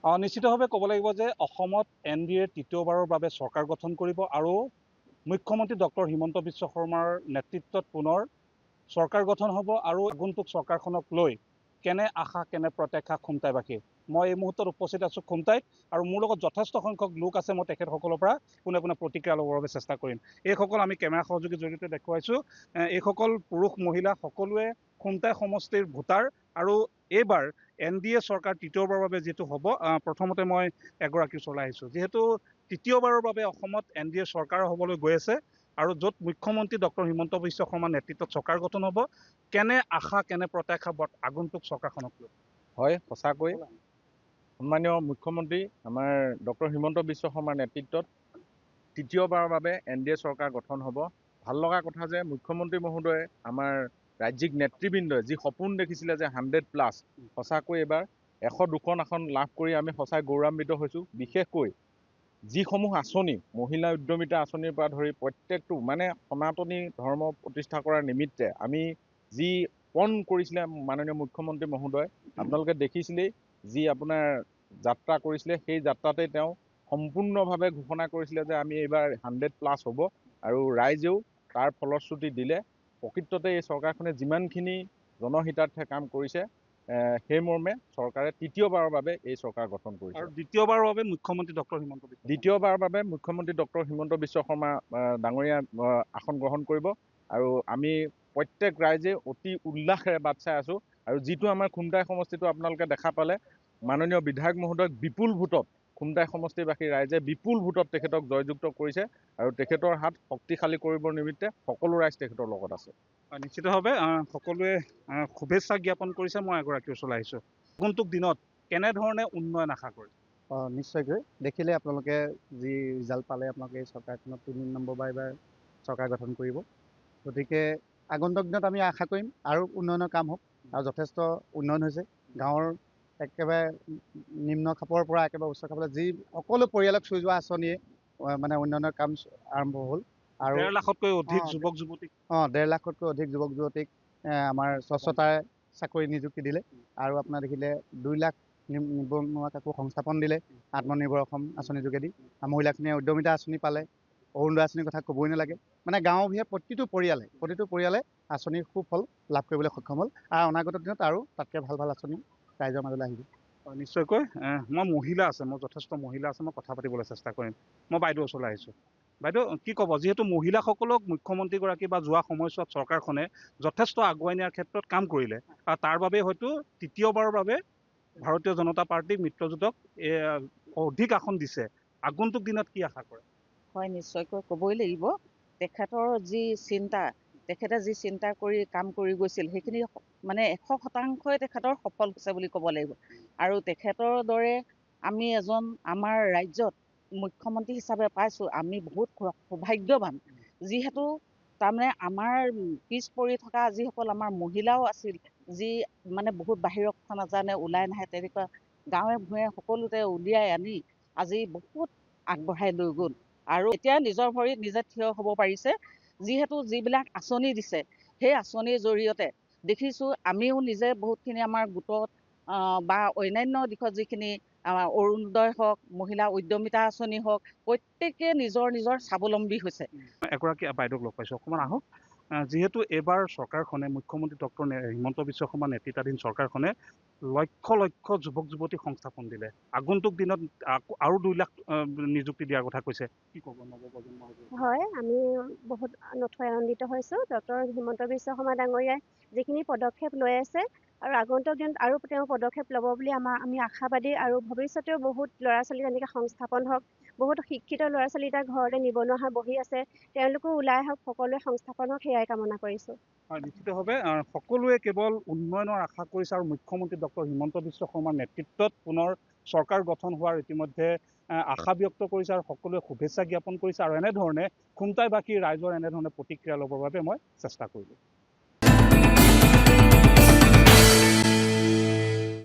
নিশ্চিতভাৱে ক'ব লাগিব যে অসমত NDA তৃতীয়বাৰৰ বাবে চৰকাৰ গঠন কৰিব আৰু মুখ্যমন্ত্ৰী ডক্টৰ হিমন্ত বিশ্ব শৰ্মাৰ নেতৃত্বত পুনৰ চৰকাৰ গঠন হ'ব আৰু আগন্তুক চৰকাৰখনক লৈ কেনে আশা কেনে প্ৰত্যাশা খুমটাইবাসী। মই এই মুহূৰ্তত উপস্থিত আছোঁ খুমটাইত আৰু মোৰ লগত যথেষ্ট সংখ্যক লোক আছে। মই তেখেতসকলৰ পৰা পোনে পোনে প্ৰতিক্ৰিয়া ল'বৰ বাবে চেষ্টা কৰিম। এইসকল আমি কেমেৰা সহযোগীৰ জৰিয়তে দেখুৱাইছোঁ। এইসকল পুৰুষ মহিলা সকলোৱে খুমটাই সমষ্টিৰ ভোটাৰ আৰু এইবাৰ NDA চৰকাৰ তৃতীয়বাৰৰ বাবে যিটো হ'ব, প্ৰথমতে মই এগৰাকী ওচৰলৈ আহিছোঁ। যিহেতু তৃতীয়বাৰৰ বাবে অসমত NDA চৰকাৰ হ'বলৈ গৈ আছে আৰু য'ত মুখ্যমন্ত্ৰী ডক্টৰ হিমন্ত বিশ্ব শৰ্মাৰ নেতৃত্বত চৰকাৰ গঠন হ'ব, কেনে আশা কেনে প্ৰত্যাশা আগন্তুক চৰকাৰখনক লৈ? হয়, সঁচাকৈ সন্মানীয় মুখ্যমন্ত্ৰী আমাৰ ডক্টৰ হিমন্ত বিশ্ব শৰ্মাৰ নেতৃত্বত তৃতীয়বাৰৰ বাবে NDA চৰকাৰ গঠন হ'ব। ভাল লগা কথা যে মুখ্যমন্ত্ৰী মহোদয়ে আমাৰ ৰাজ্যিক নেতৃবৃন্দই যি সপোন দেখিছিলে যে 100+, সঁচাকৈ এইবাৰ 102খন আসন লাভ কৰি আমি সঁচাই গৌৰৱান্বিত হৈছোঁ। বিশেষকৈ যিসমূহ আঁচনি, মহিলা উদ্যমিতা আঁচনিৰ পৰা ধৰি প্ৰত্যেকটো মানে সনাতনী ধৰ্ম প্ৰতিষ্ঠা কৰাৰ নিমিত্তে আমি যি পণ কৰিছিলে মাননীয় মুখ্যমন্ত্ৰী মহোদয়, আপোনালোকে দেখিছিলেই যি আপোনাৰ যাত্ৰা কৰিছিলে, সেই যাত্ৰাতে তেওঁ সম্পূৰ্ণভাৱে ঘোষণা কৰিছিলে যে আমি এইবাৰ 100+ হ'ব আৰু ৰাইজেও তাৰ ফলশ্ৰুতি দিলে। প্ৰকৃততে এই চৰকাৰখনে যিমানখিনি জনহিতাৰ্থে কাম কৰিছে, সেই মৰ্মে চৰকাৰে তৃতীয়বাৰৰ বাবে এই চৰকাৰ গঠন কৰিছে। আৰু দ্বিতীয়বাৰৰ বাবে মুখ্যমন্ত্ৰী ডক্টৰ হিমন্ত বিশ্ব দ্বিতীয়বাৰৰ বাবে মুখ্যমন্ত্ৰী ডক্টৰ হিমন্ত বিশ্ব শৰ্মা ডাঙৰীয়া আসন গ্ৰহণ কৰিব আৰু আমি প্ৰত্যেক ৰাইজে অতি উল্লাসেৰে বাট চাই আছোঁ। আৰু যিটো আমাৰ খুমটাই সমষ্টিটো আপোনালোকে দেখা পালে, মাননীয় বিধায়ক মহোদয়ক বিপুল ভোটত খুমটাই সমষ্টিবাসী ৰাইজে বিপুল ভোটত তেখেতক জয়যুক্ত কৰিছে আৰু তেখেতৰ হাত শক্তিশালী কৰিবৰ নিমিত্তে সকলো ৰাইজ তেখেতৰ লগত আছে। নিশ্চিতভাৱে সকলোৱে শুভেচ্ছা জ্ঞাপন কৰিছে। মই এগৰাকীৰ ওচৰলৈ আহিছোঁ। আগন্তুক দিনত কেনেধৰণে উন্নয়ন আশা কৰে? নিশ্চয়কৈ দেখিলে আপোনালোকে যি ৰিজাল্ট পালে, আপোনালোকে এই চৰকাৰখনত 3 নম্বৰবাৰ এইবাৰ চৰকাৰ গঠন কৰিব। গতিকে আগন্তুক দিনত আমি আশা কৰিম আৰু উন্নয়নৰ কাম হওক আৰু যথেষ্ট উন্নয়ন হৈছে। গাঁৱৰ একেবাৰে নিম্ন খাপৰ পৰা একেবাৰে উচ্চ খাপলৈ যি সকলো পৰিয়ালক চুই যোৱা আঁচনিয়ে মানে উন্নয়নৰ কাম আৰম্ভ হ'ল আৰু 1.5 লাখতকৈ অধিক যুৱক যুৱতীক 1.5 লাখতকৈ অধিক যুৱক যুৱতীক আমাৰ স্বচ্ছতাৰ চাকৰি নিযুক্তি দিলে আৰু আপোনাৰ দেখিলে 2 লাখ নিবনুৱা কাকো সংস্থাপন দিলে আত্মনিৰ্ভৰ অসম আঁচনিৰ যোগেদি। মহিলাখিনিয়ে উদ্যমিতা আঁচনি পালে, অৰুণোদয় আঁচনিৰ কথা ক'বই নালাগে। মানে গাঁৱৰ প্ৰতিটো পৰিয়ালে আঁচনিৰ সুফল লাভ কৰিবলৈ সক্ষম হ'ল আৰু অনাগত দিনত আৰু তাতকৈ ভাল ভাল আঁচনি ৰাইজৰ মাজলৈ আহিব। নিশ্চয়কৈ মই যথেষ্ট মহিলা আছে, মই কথা পাতিবলৈ চেষ্টা কৰিম। মই বাইদেউৰ ওচৰলৈ আহিছোঁ। বাইদেউ, কি ক'ব? যিহেতু মহিলাসকলক মুখ্যমন্ত্ৰীগৰাকী বা যোৱা সময়ছোৱাত চৰকাৰখনে যথেষ্ট আগুৱাই নিয়াৰ ক্ষেত্ৰত কাম কৰিলে আৰু তাৰ বাবে হয়তো তৃতীয়বাৰৰ বাবে ভাৰতীয় জনতা পাৰ্টীক মিত্ৰজোঁটক অধিক আসন দিছে। আগন্তুক দিনত কি আশা কৰে? হয়, নিশ্চয়কৈ ক'বই লাগিব। তেখেতৰ যি চিন্তা কৰি কাম কৰি গৈছিল, সেইখিনি মানে 100% তেখেতৰ সফল হৈছে বুলি ক'ব লাগিব। আৰু তেখেতৰ দৰে আমি আমাৰ ৰাজ্যত মুখ্যমন্ত্ৰী হিচাপে পাইছোঁ, আমি বহুত সৌভাগ্যৱান। যিহেতু তাৰমানে আমাৰ পিছ পৰি থকা যিসকল আমাৰ মহিলাও আছিল, যি মানে বহুত বাহিৰৰ কথা নাজানে, ওলাই নাহে, তেনেকুৱা গাঁৱে ভূঞে সকলোতে উলিয়াই আনি আজি বহুত আগবঢ়াই লৈ গ'ল আৰু এতিয়া নিজৰ ভৰিত নিজে থিয় হ'ব পাৰিছে। যিহেতু যিবিলাক আঁচনি দিছে, সেই আঁচনিৰ জৰিয়তে দেখিছোঁ আমিও নিজে বহুতখিনি আমাৰ গোটত বা অন্যান্য দিশত যিখিনি অৰুণোদয় হওক, মহিলা উদ্যমিতা আঁচনি হওক, প্ৰত্যেকে নিজৰ স্বাৱলম্বী হৈছে। এগৰাকী বাইদেউক লগ পাইছোঁ, অকণমান আহক। যিহেতু এইবাৰ চৰকাৰখনে মুখ্যমন্ত্ৰী ডক্টৰ হিমন্ত বিশ্ব শৰ্মা নেতৃত্বাধীন চৰকাৰখনে লক্ষ লক্ষ যুৱক যুৱতীক সংস্থাপন দিলে। আগন্তুক দিনত আৰু 2 লাখ নিযুক্তি দিয়াৰ কথা কৈছে। কি ক'ব নৱপ্ৰজন্মৰ? হয়, আমি বহুত নথৈ আনন্দিত হৈছোঁ। ডক্টৰ হিমন্ত বিশ্ব শৰ্মা ডাঙৰীয়াই যিখিনি পদক্ষেপ লৈ আছে আৰু আগন্তুক দিনত আৰু তেওঁ পদক্ষেপ ল'ব বুলি আমি আশাবাদী আৰু ভৱিষ্যতেও বহুত ল'ৰা ছোৱালী তেনেকৈ সংস্থাপন হওক, বহুত শিক্ষিত ল'ৰা ছোৱালী এতিয়া ঘৰতে নিবনুৱা হৈ বহি আছে, তেওঁলোকো ওলাই আহক, সকলোৱে সংস্থাপন হওক, সেয়াই কামনা কৰিছোঁ। হয়, নিশ্চিতভাৱে সকলোৱে কেৱল উন্নয়নৰ আশা কৰিছে আৰু মুখ্যমন্ত্ৰী ডক্টৰ হিমন্ত বিশ্ব শৰ্মাৰ নেতৃত্বত পুনৰ চৰকাৰ গঠন হোৱাৰ ইতিমধ্যে আশা ব্যক্ত কৰিছে আৰু সকলোৱে শুভেচ্ছা জ্ঞাপন কৰিছে আৰু এনেধৰণে খুমটাইবাসী ৰাইজৰ এনেধৰণে প্ৰতিক্ৰিয়া ল'বৰ বাবে মই চেষ্টা কৰিলোঁ।